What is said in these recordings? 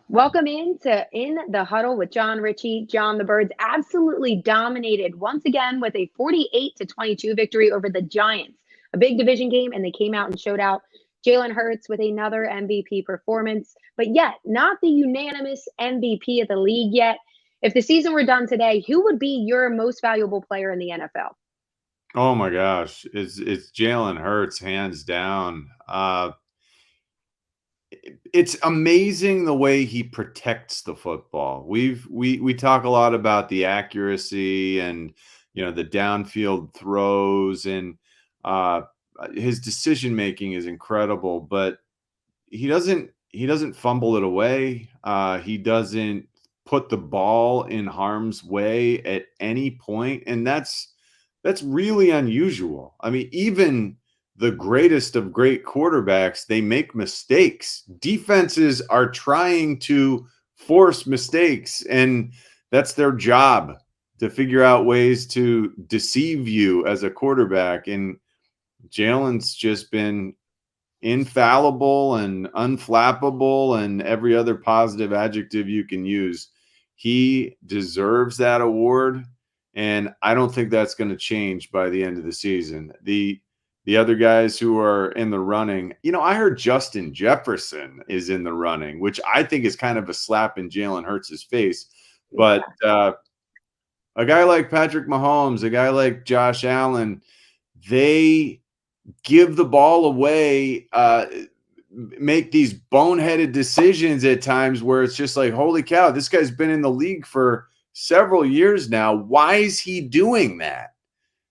Welcome In the Huddle with Jon Ritchie. John, the Birds absolutely dominated once again with a 48-22 victory over the Giants. A big division game, and they came out and showed out. Jalen Hurts with another MVP performance, but yet not the unanimous MVP of the league yet. If the season were done today, who would be your most valuable player in the NFL? Oh my gosh, it's Jalen Hurts hands down. It's amazing the way he protects the football. We talk a lot about the accuracy and the downfield throws and uh, his decision making is incredible, but he doesn't fumble it away. He doesn't put the ball in harm's way at any point, and that's really unusual. I mean, even the greatest of great quarterbacks, they make mistakes. Defenses are trying to force mistakes, and that's their job to figure out ways to deceive you as a quarterback. And Jalen's just been infallible and unflappable and every other positive adjective you can use. He deserves that award, and I don't think that's going to change by the end of the season. The other guys who are in the running, I heard Justin Jefferson is in the running, which I think is kind of a slap in Jalen Hurts' face. But Yeah. a guy like Patrick Mahomes, a guy like Josh Allen, they give the ball away, make these boneheaded decisions at times where it's just like, holy cow, this guy's been in the league for several years now. Why is he doing that?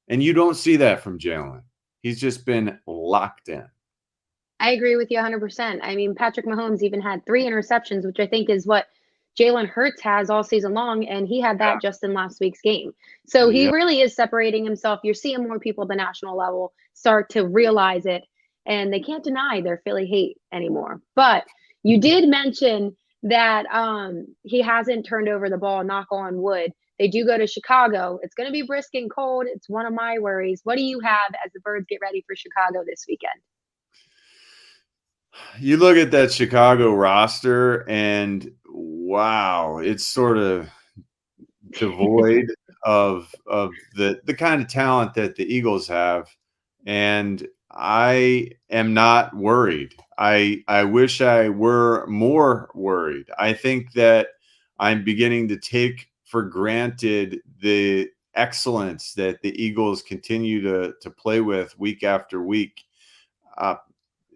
And you don't see that from Jalen. He's just been locked in. I agree with you 100%. I mean, Patrick Mahomes even had 3 interceptions, which I think is what Jalen Hurts has all season long, and he had that just in last week's game. So he Yeah. really is separating himself. You're seeing more people at the national level start to realize it, and they can't deny their Philly hate anymore. But you did mention that he hasn't turned over the ball, knock on wood. They do go to Chicago. It's going to be brisk and cold. It's one of my worries. What do you have as the Birds get ready for Chicago this weekend? You look at that Chicago roster, and wow, it's sort of devoid of the kind of talent that the Eagles have, and I am not worried. I wish I were more worried. I think that I'm beginning to take for granted the excellence that the Eagles continue to play with week after week. Uh,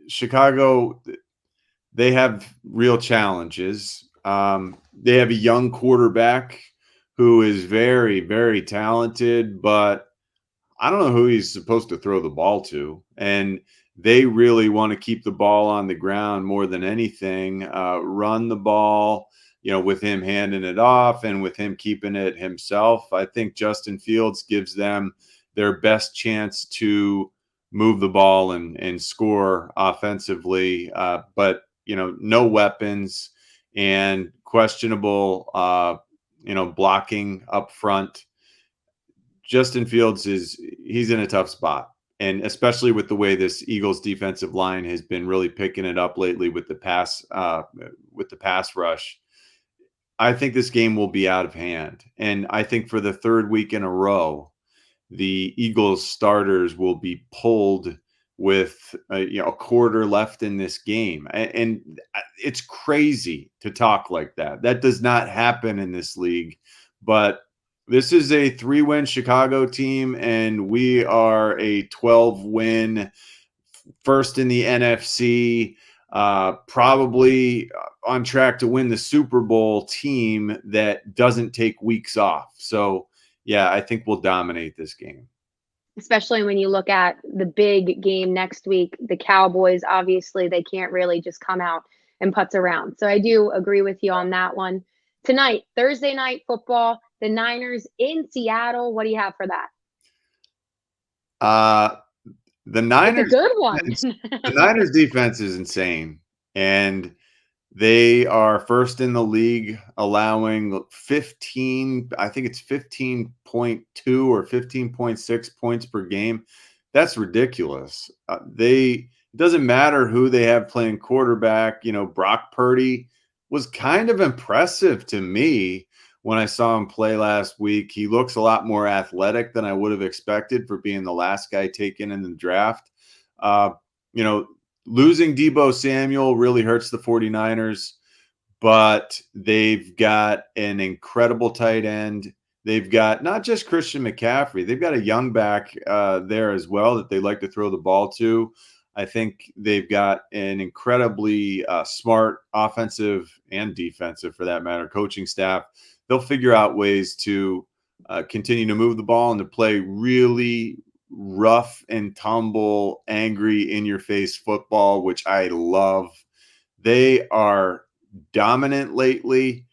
Chicago, they have real challenges. They have a young quarterback who is very, very talented, but I don't know who he's supposed to throw the ball to. And they really want to keep the ball on the ground more than anything, run the ball, with him handing it off and with him keeping it himself. I think Justin Fields gives them their best chance to move the ball and score offensively. But, no weapons and questionable, blocking up front. Justin Fields he's in a tough spot. And especially with the way this Eagles defensive line has been really picking it up lately with the pass rush, I think this game will be out of hand. And I think for the third week in a row, the Eagles starters will be pulled with a quarter left in this game. And it's crazy to talk like that. That does not happen in this league. But this is a 3-win Chicago team, and we are a 12-win first in the NFC, probably on track to win the Super Bowl team that doesn't take weeks off. So, yeah, I think we'll dominate this game. Especially when you look at the big game next week, the Cowboys, obviously, they can't really just come out and putz around. So I do agree with you on that one. Tonight, Thursday night football, the Niners in Seattle. What do you have for that? Uh, the It's a Niners good one. defense, the Niners defense is insane, and they are first in the league, allowing 15. I think it's 15.2 or 15.6 points per game. That's ridiculous. It doesn't matter who they have playing quarterback. Brock Purdy. was kind of impressive to me when I saw him play last week. He looks a lot more athletic than I would have expected for being the last guy taken in the draft. Uh, you know, losing Debo Samuel really hurts the 49ers, but they've got an incredible tight end. They've got not just Christian McCaffrey, they've got a young back there as well that they like to throw the ball to. I think they've got an incredibly smart offensive and defensive, for that matter, coaching staff. They'll figure out ways to continue to move the ball and to play really rough and tumble, angry, in your face football, which I love. They are dominant lately.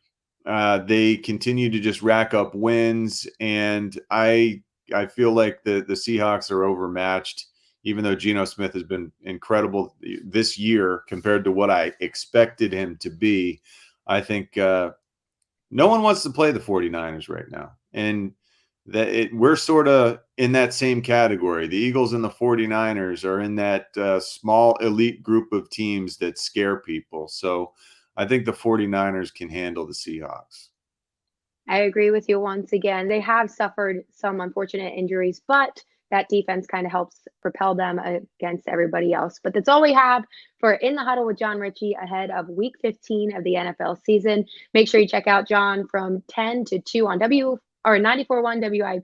They continue to just rack up wins, and I feel like the Seahawks are overmatched. Even though Geno Smith has been incredible this year compared to what I expected him to be, I think no one wants to play the 49ers right now. And we're sort of in that same category. The Eagles and the 49ers are in that small elite group of teams that scare people. So I think the 49ers can handle the Seahawks. I agree with you once again. They have suffered some unfortunate injuries, but that defense kind of helps propel them against everybody else. But that's all we have for In the Huddle with Jon Ritchie ahead of week 15 of the NFL season. Make sure you check out John from 10 to 2 on 94.1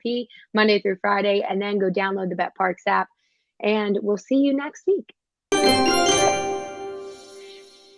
WIP Monday through Friday, and then go download the Bet Parks app. And we'll see you next week.